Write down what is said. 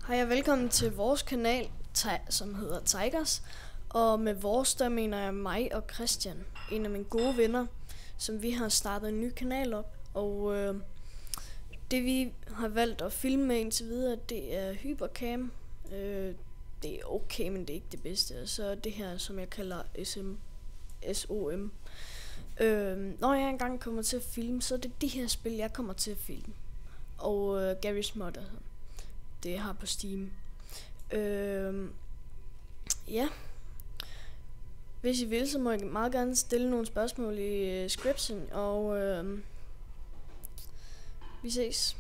Hej og velkommen til vores kanal, som hedder Tigers. Og med vores, der mener jeg mig og Christian, en af mine gode venner, som vi har startet en ny kanal op. Og det vi har valgt at filme med indtil videre, det er Hypercam. Det er okay, men det er ikke det bedste. Og så det her, som jeg kalder SOM. Når jeg engang kommer til at filme, så er det de her spil, jeg kommer til at filme. Og Garry's Mod, det har på Steam. Ja. Hvis I vil, så må I meget gerne stille nogle spørgsmål i description. Og vi ses.